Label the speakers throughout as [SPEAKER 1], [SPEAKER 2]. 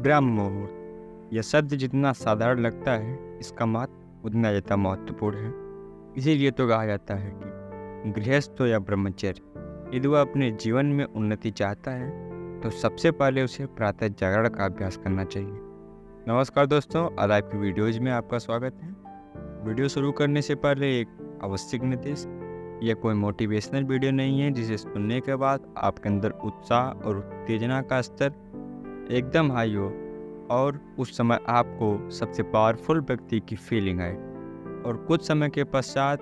[SPEAKER 1] ब्रह्म मुहूर्त। यह शब्द जितना साधारण लगता है, इसका महत्व उतना ज़्यादा महत्वपूर्ण है। इसीलिए तो कहा जाता है कि गृहस्थ हो या ब्रह्मचर्य, यदि वह अपने जीवन में उन्नति चाहता है तो सबसे पहले उसे प्रातः जागरण का अभ्यास करना चाहिए। नमस्कार दोस्तों, आज आपकी वीडियोज में आपका स्वागत है। वीडियो शुरू करने से पहले एक आवश्यक निर्देश, यह कोई मोटिवेशनल वीडियो नहीं है जिसे सुनने के बाद आपके अंदर उत्साह और उत्तेजना का स्तर एकदम हाई हो और उस समय आपको सबसे पावरफुल व्यक्ति की फीलिंग आए और कुछ समय के पश्चात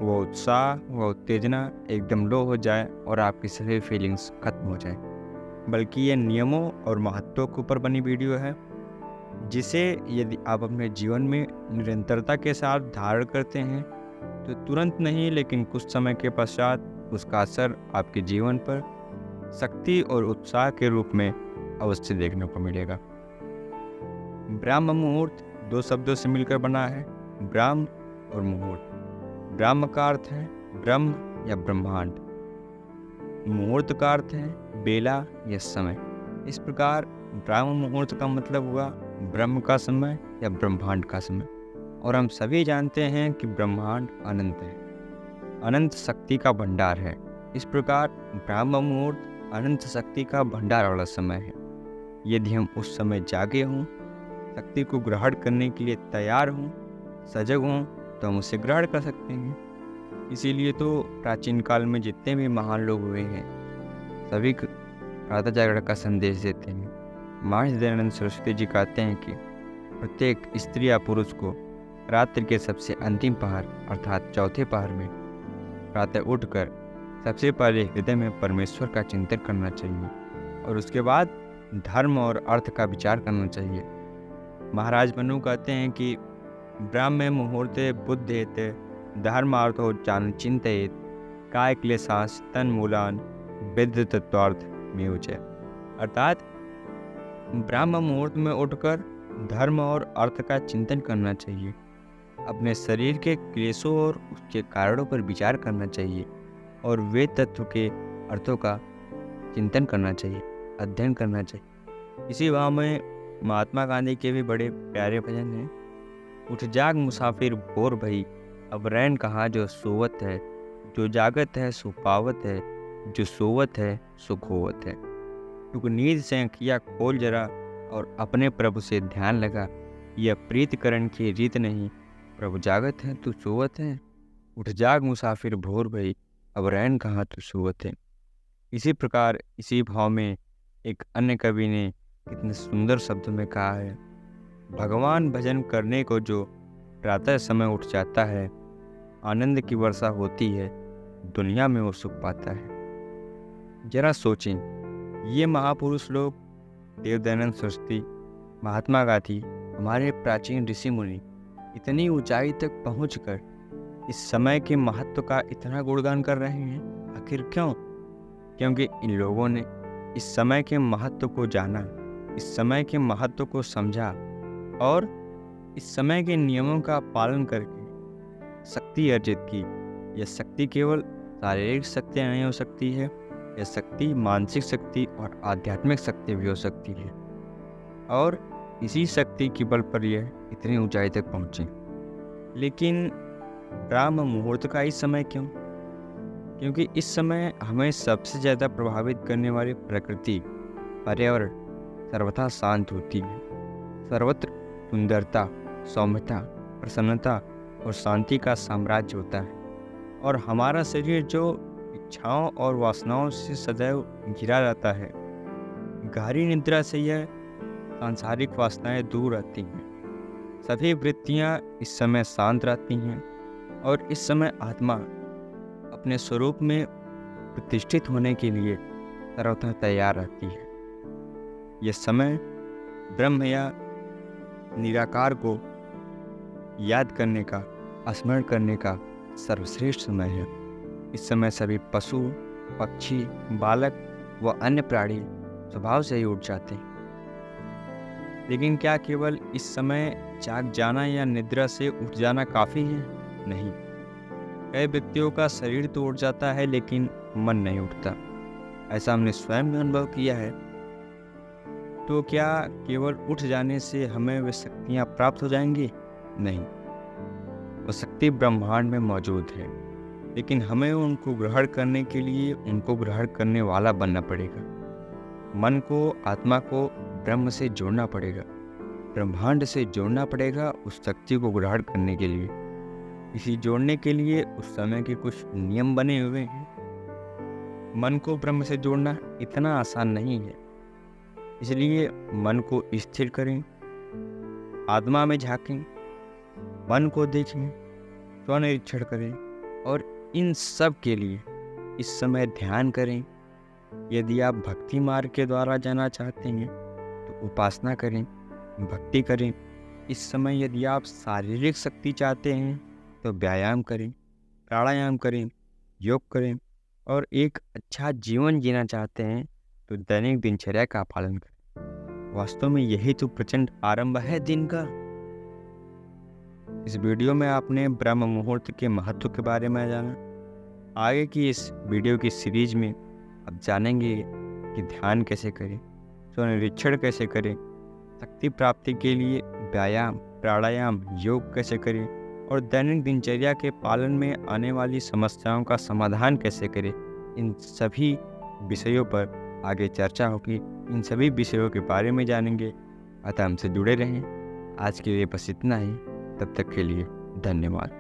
[SPEAKER 1] वो उत्साह व उत्तेजना एकदम लो हो जाए और आपकी सभी फीलिंग्स खत्म हो जाए। बल्कि ये नियमों और महत्वों के ऊपर बनी वीडियो है, जिसे यदि आप अपने जीवन में निरंतरता के साथ धारण करते हैं तो तुरंत नहीं लेकिन कुछ समय के पश्चात उसका असर आपके जीवन पर शक्ति और उत्साह के रूप में अवश्य देखने को मिलेगा। ब्रह्म मुहूर्त दो शब्दों से मिलकर बना है, ब्रह्म और मुहूर्त। ब्रह्म का अर्थ है ब्रह्म या ब्रह्मांड, मुहूर्त का अर्थ है बेला या समय। इस प्रकार ब्रह्म मुहूर्त का मतलब हुआ ब्रह्म का समय या ब्रह्मांड का समय। और हम सभी जानते हैं कि ब्रह्मांड अनंत है, अनंत शक्ति का भंडार है। इस प्रकार ब्रह्म मुहूर्त अनंत शक्ति का भंडार वाला समय है। यदि हम उस समय जागे हों, शक्ति को ग्रहण करने के लिए तैयार हों, सजग हों, तो हम उसे ग्रहण कर सकते हैं। इसीलिए तो प्राचीन काल में जितने भी महान लोग हुए हैं, सभी प्रातः जागरण का संदेश देते हैं। महर्षि दयानंद सरस्वती जी कहते हैं कि प्रत्येक स्त्री या पुरुष को रात्रि के सबसे अंतिम पहर अर्थात चौथे पहर में प्रातः उठकर सबसे पहले हृदय में परमेश्वर का चिंतन करना चाहिए और उसके बाद धर्म और अर्थ का विचार करना चाहिए। महाराज मनु कहते हैं कि ब्रह्म मुहूर्ते बुद्धेत धर्मार्थो चान चिंतित काय क्लेशांश तन मूलान विद्ध तत्वार्थ में उचे। अर्थात ब्रह्म मुहूर्त में उठकर धर्म और अर्थ का चिंतन करना चाहिए, अपने शरीर के क्लेशों और उसके कारणों पर विचार करना चाहिए और वेद तत्व के अर्थों का चिंतन करना चाहिए, अध्ययन करना चाहिए। इसी भाव में महात्मा गांधी के भी बड़े प्यारे भजन हैं। उठ जाग मुसाफिर भोर भई, अब रैन कहाँ जो सोवत है, जो जागत है सो पावत है, जो सोवत है सो खोवत है। तू नींद से अखियाँ खोल जरा और अपने प्रभु से ध्यान लगा, यह प्रीतिकरण की रीत नहीं, प्रभु जागत है तू सोवत है। उठ जाग मुसाफिर भोर भई, अब रैन कहाँ तू सोवत है। इसी प्रकार इसी भाव में एक अन्य कवि ने कितने सुंदर शब्द में कहा है, भगवान भजन करने को जो प्रातः समय उठ जाता है, आनंद की वर्षा होती है, दुनिया में वो सुख पाता है। जरा सोचें, ये महापुरुष लोग देव दयानंद सरस्वती, महात्मा गांधी, हमारे प्राचीन ऋषि मुनि इतनी ऊंचाई तक पहुंचकर इस समय के महत्व का इतना गुणगान कर रहे हैं। आखिर क्यों? क्योंकि इन लोगों ने इस समय के महत्व को जाना, इस समय के महत्व को समझा और इस समय के नियमों का पालन करके शक्ति अर्जित की। यह शक्ति केवल शारीरिक शक्ति नहीं हो सकती है, यह शक्ति मानसिक शक्ति और आध्यात्मिक शक्ति भी हो सकती है और इसी शक्ति के बल पर यह इतनी ऊंचाई तक पहुँचे। लेकिन ब्रह्म मुहूर्त का इस समय क्यों? क्योंकि इस समय हमें सबसे ज़्यादा प्रभावित करने वाली प्रकृति, पर्यावरण सर्वथा शांत होती है। सर्वत्र सुंदरता, सौम्यता, प्रसन्नता और शांति का साम्राज्य होता है और हमारा शरीर जो इच्छाओं और वासनाओं से सदैव घिरा रहता है, गहरी निद्रा से यह सांसारिक वासनाएं दूर रहती हैं। सभी वृत्तियां इस समय शांत रहती हैं और इस समय आत्मा अपने स्वरूप में प्रतिष्ठित होने के लिए सर्वथा तैयार रहती है। यह समय ब्रह्म या निराकार को याद करने का, स्मरण करने का सर्वश्रेष्ठ समय है। इस समय सभी पशु, पक्षी, बालक व अन्य प्राणी स्वभाव से ही उठ जाते हैं। लेकिन क्या केवल इस समय जाग जाना या निद्रा से उठ जाना काफ़ी है? नहीं। कई व्यक्तियों का शरीर तो उठ जाता है लेकिन मन नहीं उठता। ऐसा हमने स्वयं भी अनुभव किया है। तो क्या केवल उठ जाने से हमें वे शक्तियाँ प्राप्त हो जाएंगी? नहीं, वो शक्ति ब्रह्मांड में मौजूद है, लेकिन हमें उनको ग्रहण करने के लिए उनको ग्रहण करने वाला बनना पड़ेगा। मन को, आत्मा को ब्रह्म से जोड़ना पड़ेगा, ब्रह्मांड से जोड़ना पड़ेगा उस शक्ति को ग्रहण करने के लिए। इसी जोड़ने के लिए उस समय के कुछ नियम बने हुए हैं। मन को ब्रह्म से जोड़ना इतना आसान नहीं है, इसलिए मन को स्थिर करें, आत्मा में झांकें, मन को देखें, स्वनिरीक्षण करें और इन सब के लिए इस समय ध्यान करें। यदि आप भक्ति मार्ग के द्वारा जाना चाहते हैं तो उपासना करें, भक्ति करें। इस समय यदि आप शारीरिक शक्ति चाहते हैं तो व्यायाम करें, प्राणायाम करें, योग करें और एक अच्छा जीवन जीना चाहते हैं तो दैनिक दिनचर्या का पालन करें। वास्तव में यही तो प्रचंड आरंभ है दिन का। इस वीडियो में आपने ब्रह्म मुहूर्त के महत्व के बारे में जाना। आगे की इस वीडियो की सीरीज में आप जानेंगे कि ध्यान कैसे करें, स्वनिरीक्षण कैसे करें, शक्ति प्राप्ति के लिए व्यायाम, प्राणायाम, योग कैसे करें और दैनिक दिनचर्या के पालन में आने वाली समस्याओं का समाधान कैसे करें। इन सभी विषयों पर आगे चर्चा होगी। इन सभी विषयों के बारे में जानेंगे, अतः हमसे जुड़े रहें। आज के लिए बस इतना ही। तब तक के लिए धन्यवाद।